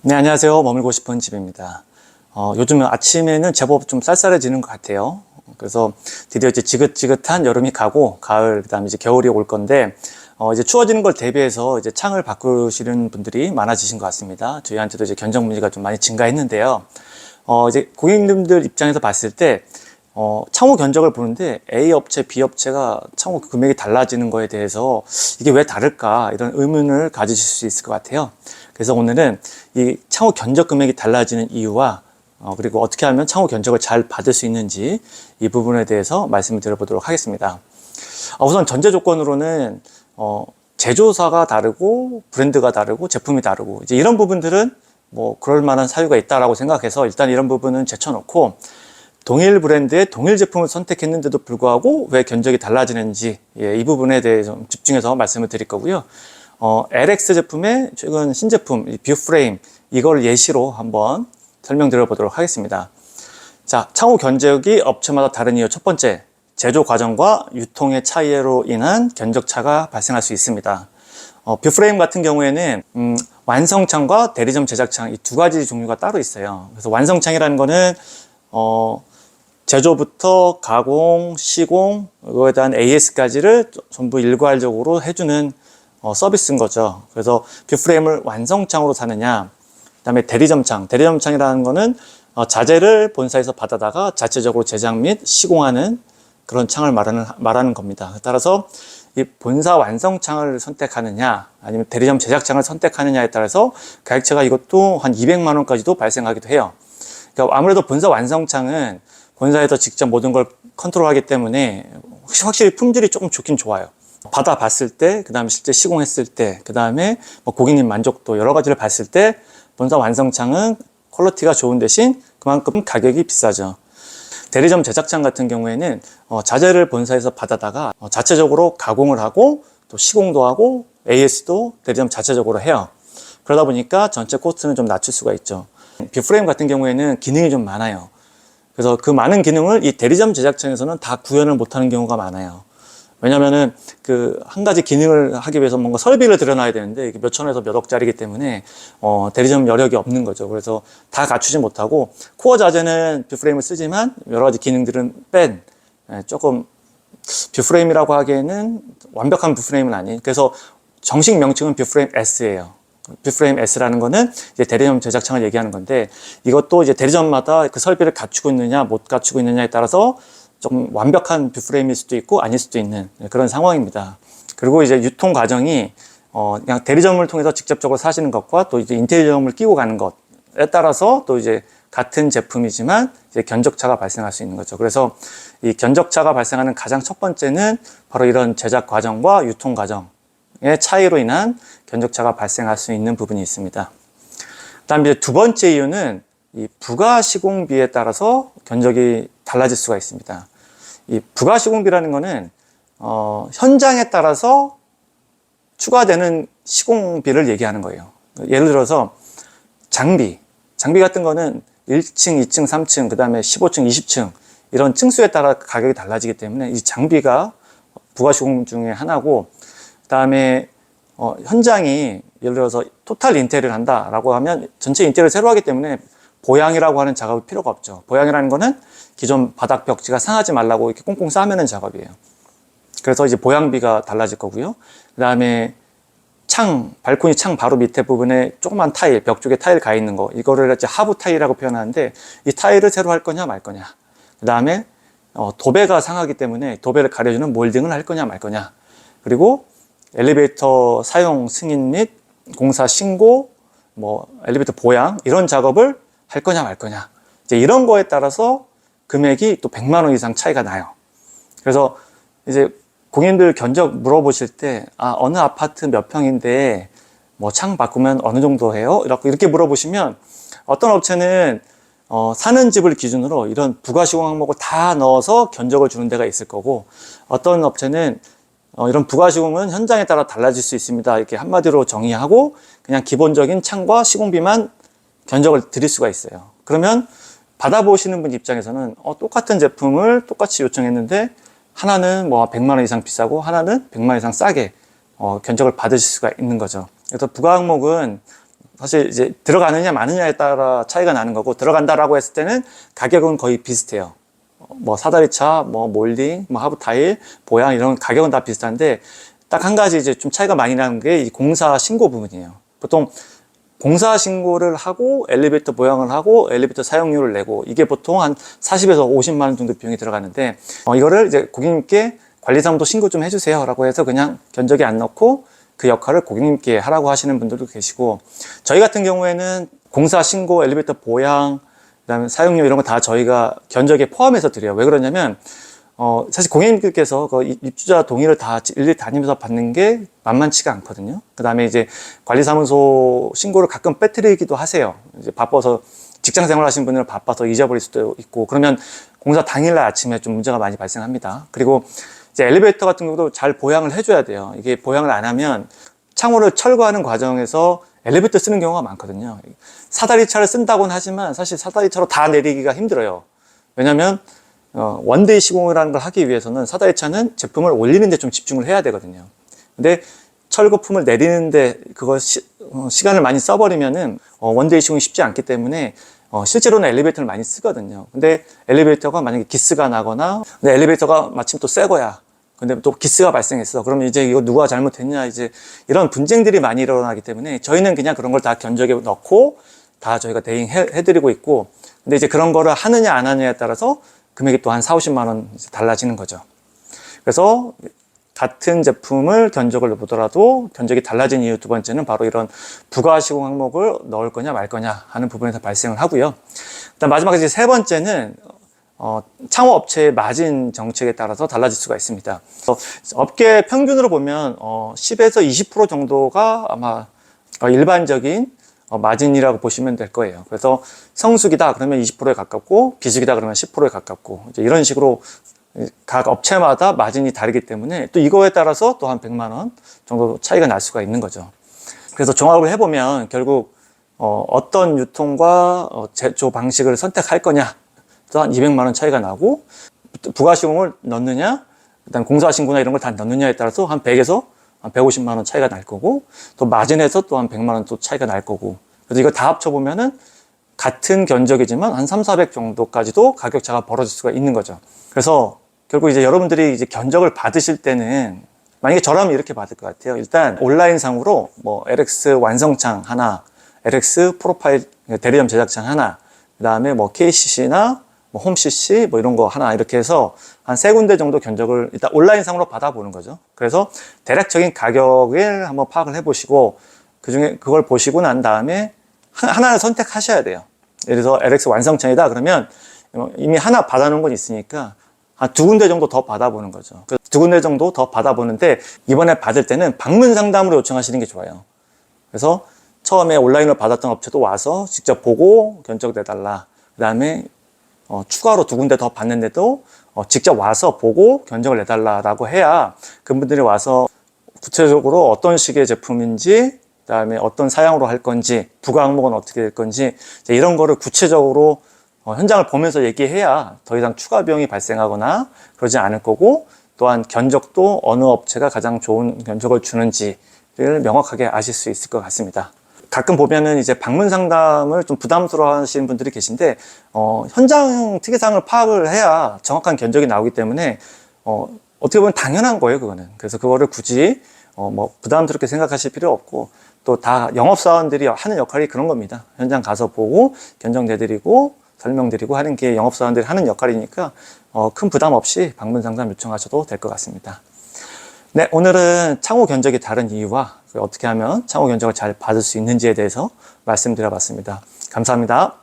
네, 안녕하세요. 머물고 싶은 집입니다. 요즘 아침에는 제법 좀 쌀쌀해지는 것 같아요. 그래서 드디어 이제 지긋지긋한 여름이 가고 가을, 그다음에 이제 겨울이 올 건데, 이제 추워지는 걸 대비해서 이제 창을 바꾸시는 분들이 많아지신 것 같습니다. 저희한테도 이제 견적 문의가 좀 많이 증가했는데요. 이제 고객님들 입장에서 봤을 때, 창호 견적을 보는데 A 업체, B 업체가 창호 금액이 달라지는 거에 대해서 이게 왜 다를까 이런 의문을 가지실 수 있을 것 같아요. 그래서 오늘은 이 창호 견적 금액이 달라지는 이유와 그리고 어떻게 하면 창호 견적을 잘 받을 수 있는지 이 부분에 대해서 말씀을 드려보도록 하겠습니다. 우선 전제 조건으로는 제조사가 다르고 브랜드가 다르고 제품이 다르고 이제 이런 부분들은 뭐 그럴 만한 사유가 있다라고 생각해서 일단 이런 부분은 제쳐놓고 동일 브랜드의 동일 제품을 선택했는데도 불구하고 왜 견적이 달라지는지 이 부분에 대해서 집중해서 말씀을 드릴 거고요. LX 제품의 최근 신제품 뷰프레임 이걸 예시로 한번 설명드려 보도록 하겠습니다. 자, 창호 견적이 업체마다 다른 이유 첫 번째, 제조 과정과 유통의 차이로 인한 견적차가 발생할 수 있습니다. 뷰프레임 같은 경우에는 완성창과 대리점 제작창 이 두 가지 종류가 따로 있어요. 그래서 완성창이라는 거는 제조부터 가공, 시공, 그거에 대한 AS까지를 전부 일괄적으로 해주는 서비스인 거죠. 그래서 뷰프레임을 완성창으로 사느냐, 그 다음에 대리점창이라는 거는 자재를 본사에서 받아다가 자체적으로 제작 및 시공하는 그런 창을 말하는 겁니다. 따라서 이 본사 완성창을 선택하느냐, 아니면 대리점 제작창을 선택하느냐에 따라서 가격차가 이것도 한 200만 원까지도 발생하기도 해요. 그러니까 아무래도 본사 완성창은 본사에서 직접 모든 걸 컨트롤하기 때문에 확실히 품질이 조금 좋긴 좋아요. 받아봤을 때, 그 다음에 실제 시공했을 때, 그 다음에 고객님 만족도 여러 가지를 봤을 때 본사 완성창은 퀄리티가 좋은 대신 그만큼 가격이 비싸죠. 대리점 제작창 같은 경우에는 자재를 본사에서 받아다가 자체적으로 가공을 하고 또 시공도 하고 AS도 대리점 자체적으로 해요. 그러다 보니까 전체 코스트는 좀 낮출 수가 있죠. 뷰프레임 같은 경우에는 기능이 좀 많아요. 그래서 그 많은 기능을 이 대리점 제작창에서는 다 구현을 못하는 경우가 많아요. 왜냐면은 그 한 가지 기능을 하기 위해서 뭔가 설비를 들여놔야 되는데 이게 몇 천에서 몇 억짜리이기 때문에 대리점 여력이 없는 거죠. 그래서 다 갖추지 못하고 코어 자재는 뷰프레임을 쓰지만 여러 가지 기능들은 뺀 조금 뷰프레임이라고 하기에는 완벽한 뷰프레임은 아닌. 그래서 정식 명칭은 뷰프레임 S예요. 뷰프레임 S라는 거는 이제 대리점 제작창을 얘기하는 건데 이것도 이제 대리점마다 그 설비를 갖추고 있느냐 못 갖추고 있느냐에 따라서 좀 완벽한 뷰프레임일 수도 있고 아닐 수도 있는 그런 상황입니다. 그리고 이제 유통 과정이 그냥 대리점을 통해서 직접적으로 사시는 것과 또 이제 인테리어점을 끼고 가는 것에 따라서 또 이제 같은 제품이지만 이제 견적차가 발생할 수 있는 거죠. 그래서 이 견적차가 발생하는 가장 첫 번째는 바로 이런 제작 과정과 유통 과정의 차이로 인한 견적차가 발생할 수 있는 부분이 있습니다. 그다음에 이제 두 번째 이유는 이 부가 시공비에 따라서 견적이 달라질 수가 있습니다. 이 부가 시공비라는 거는 현장에 따라서 추가되는 시공비를 얘기하는 거예요. 예를 들어서 장비 같은 거는 1층, 2층, 3층, 그 다음에 15층, 20층 이런 층수에 따라 가격이 달라지기 때문에 이 장비가 부가 시공 중에 하나고, 그 다음에 현장이 예를 들어서 토탈 인테리어를 한다라고 하면 전체 인테리어를 새로 하기 때문에 보양이라고 하는 작업이 필요가 없죠. 보양이라는 거는 기존 바닥 벽지가 상하지 말라고 이렇게 꽁꽁 싸매는 작업이에요. 그래서 이제 보양비가 달라질 거고요. 그 다음에 발코니 창 바로 밑에 부분에 조그만 타일, 벽 쪽에 타일 가 있는 거, 이거를 이제 하부 타일이라고 표현하는데 이 타일을 새로 할 거냐 말 거냐. 그 다음에 도배가 상하기 때문에 도배를 가려주는 몰딩을 할 거냐 말 거냐. 그리고 엘리베이터 사용 승인 및 공사 신고, 엘리베이터 보양 이런 작업을 할 거냐 말 거냐. 이제 이런 거에 따라서 금액이 또 100만 원 이상 차이가 나요. 그래서 이제 고객님들 견적 물어보실 때 어느 아파트 몇 평인데 창 바꾸면 어느 정도 해요? 이렇게 물어보시면 어떤 업체는 사는 집을 기준으로 이런 부가시공 항목을 다 넣어서 견적을 주는 데가 있을 거고, 어떤 업체는 이런 부가시공은 현장에 따라 달라질 수 있습니다. 이렇게 한마디로 정의하고 그냥 기본적인 창과 시공비만 견적을 드릴 수가 있어요. 그러면 받아보시는 분 입장에서는 똑같은 제품을 똑같이 요청했는데 하나는 100만 원 이상 비싸고 하나는 100만 원 이상 싸게 견적을 받으실 수가 있는 거죠. 그래서 부가 항목은 사실 이제 들어가느냐 마느냐에 따라 차이가 나는 거고, 들어간다라고 했을 때는 가격은 거의 비슷해요. 뭐 사다리차, 뭐 몰딩, 뭐 하부 타일, 보양 이런 가격은 다 비슷한데 딱 한 가지 이제 좀 차이가 많이 나는 게 이 공사 신고 부분이에요. 보통 공사 신고를 하고 엘리베이터 보양을 하고 엘리베이터 사용료를 내고 이게 보통 한 40에서 50만 원 정도 비용이 들어가는데 이거를 이제 고객님께 관리사무소 신고 좀 해주세요 라고 해서 그냥 견적에 안 넣고 그 역할을 고객님께 하라고 하시는 분들도 계시고, 저희 같은 경우에는 공사 신고, 엘리베이터 보양, 그다음에 사용료 이런 거 다 저희가 견적에 포함해서 드려요. 왜 그러냐면 사실 고객님들께서 그 입주자 동의를 다 일일이 다니면서 받는 게 만만치가 않거든요. 그 다음에 이제 관리사무소 신고를 가끔 빼뜨리기도 하세요. 이제 바빠서 직장 생활 하시는 분들은 바빠서 잊어버릴 수도 있고, 그러면 공사 당일날 아침에 좀 문제가 많이 발생합니다. 그리고 이제 엘리베이터 같은 경우도 잘 보양을 해줘야 돼요. 이게 보양을 안 하면 창호를 철거하는 과정에서 엘리베이터 쓰는 경우가 많거든요. 사다리차를 쓴다고는 하지만 사실 사다리차로 다 내리기가 힘들어요. 왜냐면 원데이 시공이라는 걸 하기 위해서는 사다리차는 제품을 올리는 데 좀 집중을 해야 되거든요. 근데 철거품을 내리는데 그거 시간을 많이 써버리면은 원데이 시공이 쉽지 않기 때문에 실제로는 엘리베이터를 많이 쓰거든요. 근데 엘리베이터가 만약에 기스가 나거나, 근데 엘리베이터가 마침 또 새 거야. 근데 또 기스가 발생했어. 그러면 이제 이거 누가 잘못했냐, 이제 이런 분쟁들이 많이 일어나기 때문에 저희는 그냥 그런 걸 다 견적에 넣고 다 저희가 대행해드리고 있고, 근데 이제 그런 거를 하느냐 안 하느냐에 따라서 금액이 또 한 4, 50만 원 달라지는 거죠. 그래서 같은 제품을 견적을 보더라도 견적이 달라진 이유 두 번째는 바로 이런 부가 시공 항목을 넣을 거냐 말 거냐 하는 부분에서 발생을 하고요. 일단 마지막에 이제 세 번째는 창호업체의 마진 정책에 따라서 달라질 수가 있습니다. 업계 평균으로 보면 10에서 20% 정도가 아마 일반적인 마진이라고 보시면 될 거예요. 그래서 성수기다 그러면 20%에 가깝고, 비수기다 그러면 10%에 가깝고, 이제 이런 식으로 각 업체마다 마진이 다르기 때문에 또 이거에 따라서 또 한 100만 원 정도 차이가 날 수가 있는 거죠. 그래서 종합을 해보면 결국 어떤 유통과 제조 방식을 선택할 거냐, 또 한 200만 원 차이가 나고, 부가시공을 넣느냐, 그다음 공사신고나 이런 걸 다 넣느냐에 따라서 한 100에서 한 150만 원 차이가 날 거고, 또 마진에서 또 한 100만 원 또 차이가 날 거고, 그래서 이거 다 합쳐보면은 같은 견적이지만 한 3, 400 정도까지도 가격 차가 벌어질 수가 있는 거죠. 그래서 결국 이제 여러분들이 이제 견적을 받으실 때는 만약에 저라면 이렇게 받을 것 같아요. 일단 온라인상으로 뭐 LX 완성창 하나, LX 프로파일 대리점 제작창 하나, 그 다음에 뭐 KCC나 뭐 홈CC 뭐 이런 거 하나 이렇게 해서 한 세 군데 정도 견적을 일단 온라인상으로 받아보는 거죠. 그래서 대략적인 가격을 한번 파악을 해보시고, 그중에 그걸 보시고 난 다음에 하나를 선택하셔야 돼요. 예를 들어서 LX 완성창이다 그러면 이미 하나 받아놓은 건 있으니까 한 두 군데 정도 더 받아보는 거죠. 두 군데 정도 더 받아보는데 이번에 받을 때는 방문 상담으로 요청하시는 게 좋아요. 그래서 처음에 온라인으로 받았던 업체도 와서 직접 보고 견적 내달라. 그 다음에 추가로 두 군데 더 받는데도 직접 와서 보고 견적을 내달라라고 해야 그분들이 와서 구체적으로 어떤 식의 제품인지, 그 다음에 어떤 사양으로 할 건지, 부가 항목은 어떻게 될 건지, 이런 거를 구체적으로 현장을 보면서 얘기해야 더 이상 추가 비용이 발생하거나 그러지 않을 거고, 또한 견적도 어느 업체가 가장 좋은 견적을 주는지를 명확하게 아실 수 있을 것 같습니다. 가끔 보면은 이제 방문 상담을 좀 부담스러워 하시는 분들이 계신데, 현장 특이사항을 파악을 해야 정확한 견적이 나오기 때문에, 어떻게 보면 당연한 거예요, 그거는. 그래서 그거를 굳이, 뭐, 부담스럽게 생각하실 필요 없고, 또 다 영업사원들이 하는 역할이 그런 겁니다. 현장 가서 보고, 견적 내드리고, 설명드리고 하는 게 영업사원들이 하는 역할이니까, 큰 부담 없이 방문 상담 요청하셔도 될 것 같습니다. 네, 오늘은 창호 견적이 다른 이유와 어떻게 하면 창호 견적을 잘 받을 수 있는지에 대해서 말씀드려봤습니다. 감사합니다.